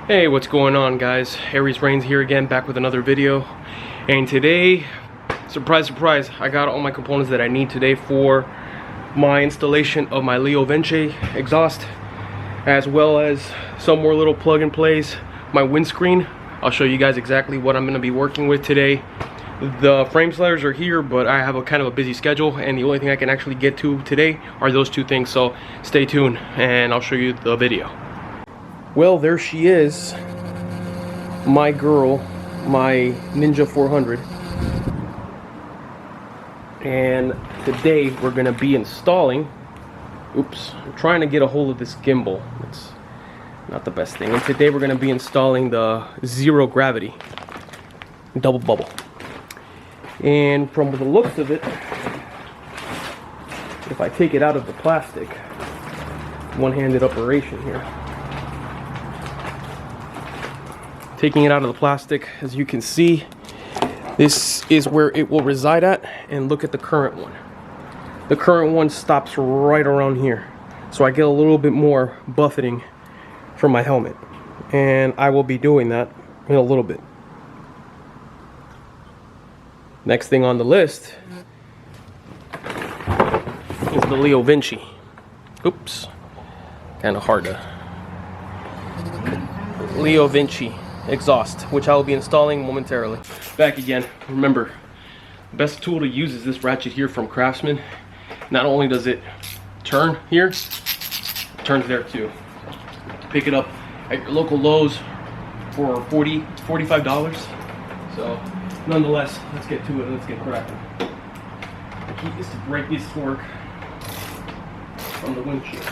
Hey, what's going on, guys? Ares.Reigns here again, back with another video. And today, surprise surprise, I got all my components that I need today for my installation of my Leo Vince exhaust, as well as some more little plug and plays, my windscreen. I'll show you guys exactly what I'm going to be working with today. The frame sliders are here, but I have a kind of a busy schedule, and the only thing I can actually get to today are those two things. So stay tuned and I'll show you the video. Well, there she is, my girl, my Ninja 400. And today we're gonna be installing, I'm trying to get a hold of this gimbal. It's not the best thing. And today we're gonna be installing the zero gravity double bubble. And from the looks of it, if I take it out of the plastic, one-handed operation here. Taking it out of the plastic, as you can see, this is where it will reside at, and look at the current one. The current one stops right around here, so I get a little bit more buffeting from my helmet, and I will be doing that in a little bit. Next thing on the list is the Leo Vince. Oops, kind of hard to. Leo Vince exhaust, which I will be installing momentarily. Back again. Remember, the best tool to use is this ratchet here from Craftsman. Not only does it turn here, it turns there too. Pick it up at your local Lowe's for $45. So nonetheless, let's get to it. Let's get cracking. The key is to break this torque from the windshield.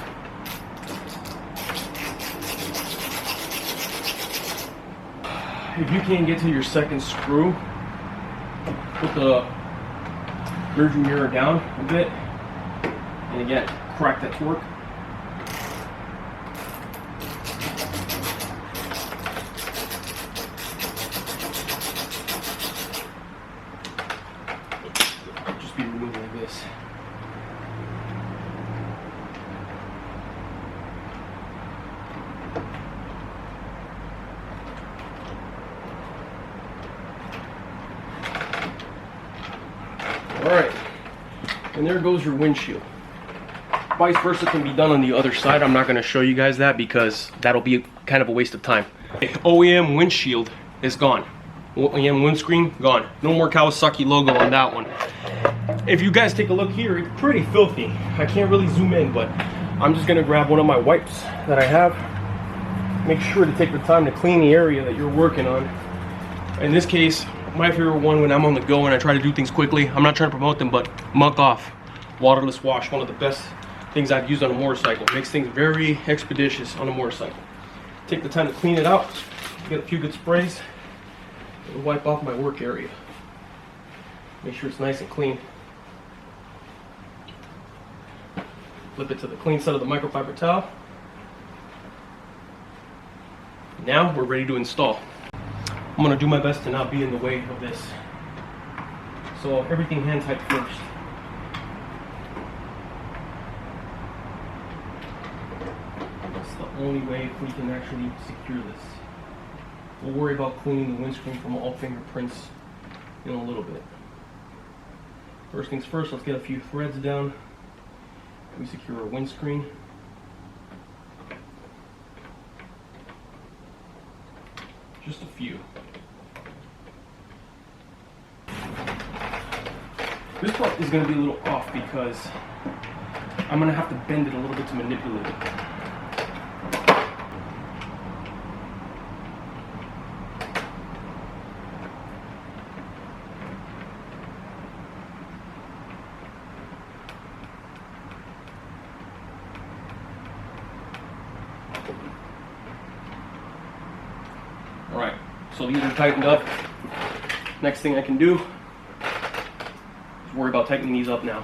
If you can't get to your second screw, put the rearview mirror down a bit, and again, crack that torque. Just be removing like this. Alright, and there goes your windshield. Vice versa can be done on the other side. I'm not going to show you guys that because that'll be kind of a waste of time. OEM windshield is gone. OEM windscreen, gone. No more Kawasaki logo on that one. If you guys take a look here, it's pretty filthy. I can't really zoom in, but I'm just going to grab one of my wipes that I have. Make sure to take the time to clean the area that you're working on. In this case, my favorite one when I'm on the go and I try to do things quickly, I'm not trying to promote them, but Muck Off waterless wash, one of the best things I've used on a motorcycle. Makes things very expeditious on a motorcycle. Take the time to clean it out, get a few good sprays, and wipe off my work area. Make sure it's nice and clean. Flip it to the clean side of the microfiber towel. Now we're ready to install. I'm going to do my best to not be in the way of this. So everything hand tight first. That's the only way we can actually secure this. We'll worry about cleaning the windscreen from all fingerprints in a little bit. First things first, let's get a few threads down. We secure our windscreen. Just a few. This part is going to be a little off because I'm going to have to bend it a little bit to manipulate it. Alright, so these are tightened up. Next thing I can do is worry about tightening these up now.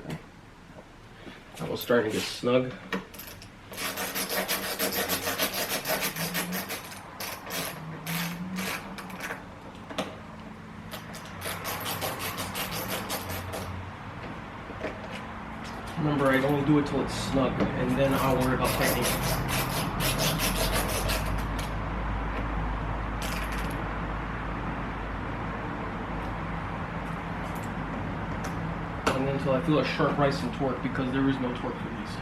Okay. That was starting to get snug. Remember, I'd only do it till it's snug, and then I'll worry about tightening. And then until I feel a sharp rise in torque, because there is no torque for these.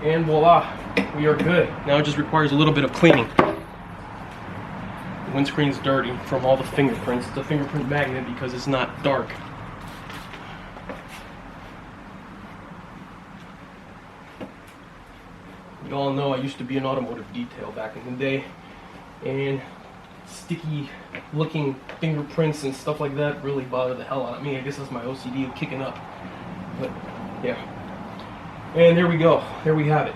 And voila, we are good. Now it just requires a little bit of cleaning. The windscreen's dirty from all the fingerprints. It's a fingerprint magnet because it's not dark. You all know I used to be in automotive detail back in the day, and sticky looking fingerprints and stuff like that really bother the hell out of me. I guess that's my OCD kicking up. But yeah. And there we go. There we have it.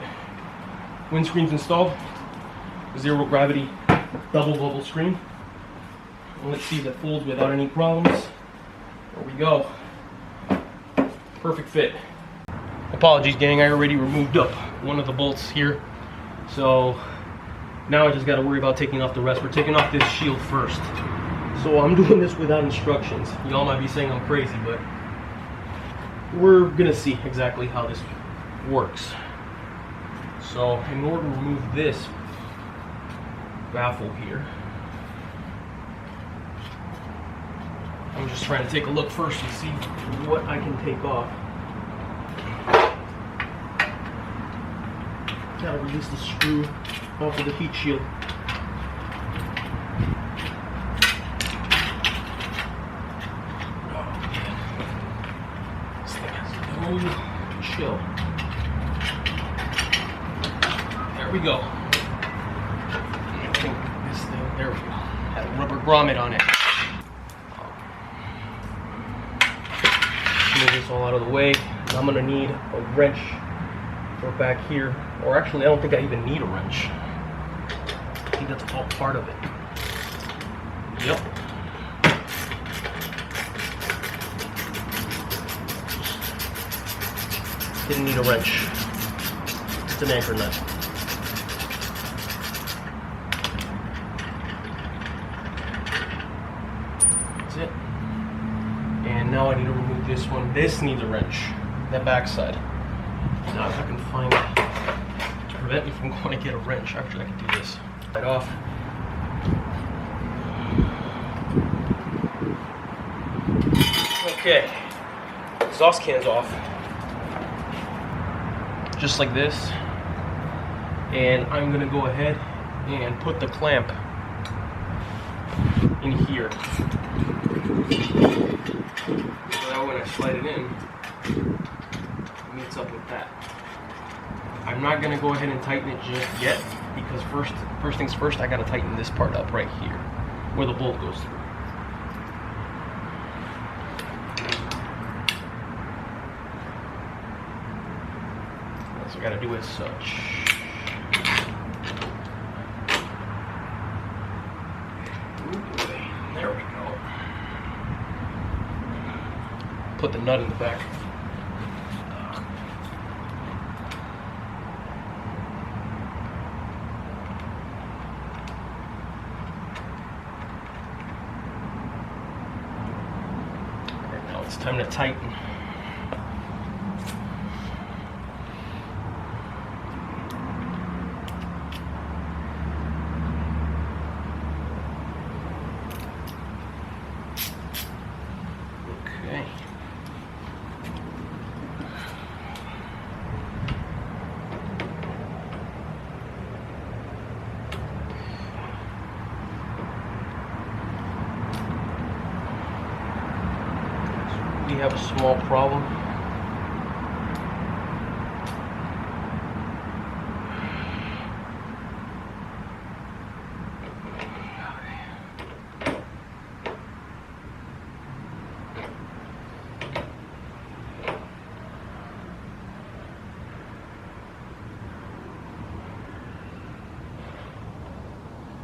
Windscreen's installed. Zero gravity double bubble screen. And let's see if that folds without any problems. There we go. Perfect fit. Apologies, gang. I already removed up one of the bolts here. So now I just got to worry about taking off the rest. We're taking off this shield first. So I'm doing this without instructions. Y'all might be saying I'm crazy, but we're gonna see exactly how this works. So in order to remove this baffle here, I'm just trying to take a look first and see what I can take off. Gotta release the screw off of the heat shield. Oh man, this thing has no chill. There we go. I think this thing, there we go. Had a rubber grommet on it. Move this all out of the way. I'm gonna need a wrench for back here. Or actually, I don't think I even need a wrench. I think that's all part of it. Yep. Didn't need a wrench. It's an anchor nut. That's it. And now I need to remove this one. This needs a wrench. That back side. Now if I can find it to prevent me from going to get a wrench. Actually, I can do this. Right off. Okay. Exhaust can's off. Just like this. And I'm gonna go ahead and put the clamp in here. So that when I slide it in, it meets up with that. I'm not gonna go ahead and tighten it just yet because first things first, I gotta tighten this part up right here where the bolt goes through. So I gotta do it such. There we go. Put the nut in the back. And now it's time to tighten. Okay. We have a small problem.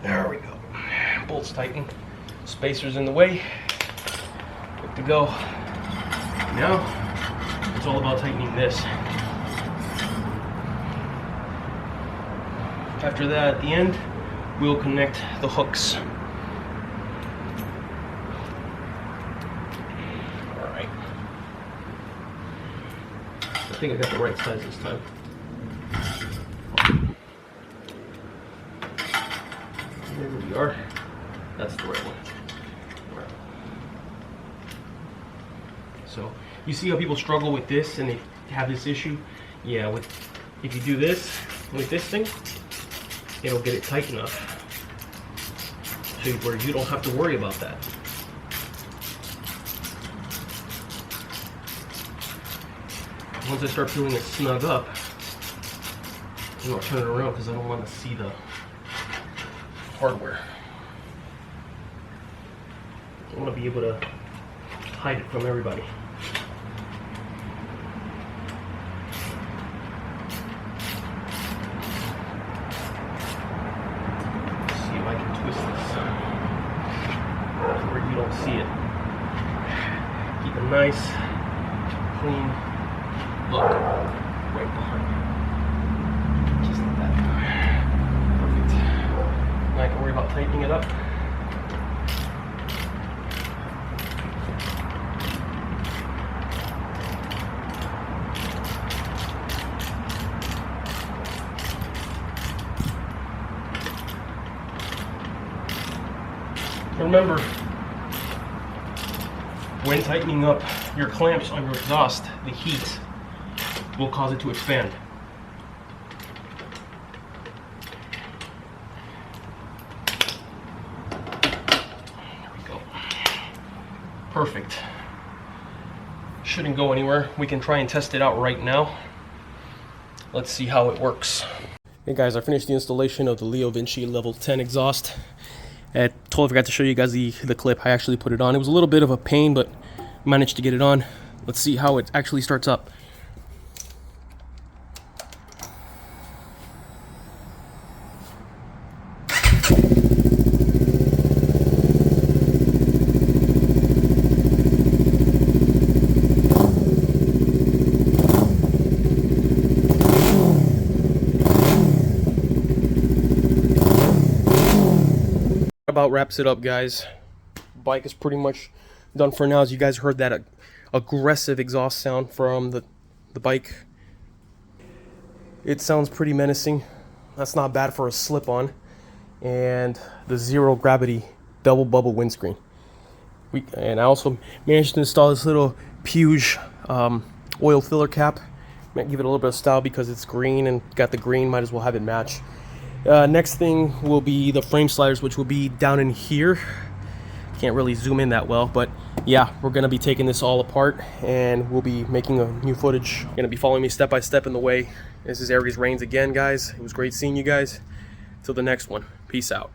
There we go. Bolts tighten. Spacers in the way. Good to go. Now, It's all about tightening this. After that, at the end, we'll connect the hooks. Alright. I think I got the right size this time. There we are. That's the right one. So, you see how people struggle with this and they have this issue? Yeah, if you do this with this thing, it'll get it tight enough to where you don't have to worry about that. Once I start feeling it snug up, I'll turn it around because I don't want to see the hardware. I want to be able to hide it from everybody. Where you don't see it. Keep a nice, clean look right behind you. Just like that. Perfect. Now I can worry about tightening it up. Remember, when tightening up your clamps on your exhaust, the heat will cause it to expand. There we go. Perfect. Shouldn't go anywhere. We can try and test it out right now. Let's see how it works. Hey guys, I finished the installation of the Leo Vince Level 10 exhaust. I totally forgot to show you guys the clip. I actually put it on. It was a little bit of a pain, but managed to get it on. Let's see how it actually starts up. About wraps it up, guys. Bike is pretty much done for now. As you guys heard that aggressive exhaust sound from the bike, it sounds pretty menacing. That's not bad for a slip-on. And the zero gravity double bubble windscreen. And I also managed to install this little Puge oil filler cap. Might give it a little bit of style because it's green and got the green, might as well have it match. Next thing will be the frame sliders, which will be down in here. Can't really zoom in that well, but yeah, we're gonna be taking this all apart and we'll be making a new footage. You're gonna be following me step by step in the way. This is Ares.Reigns again, guys. It was great seeing you guys. Till the next one, peace out.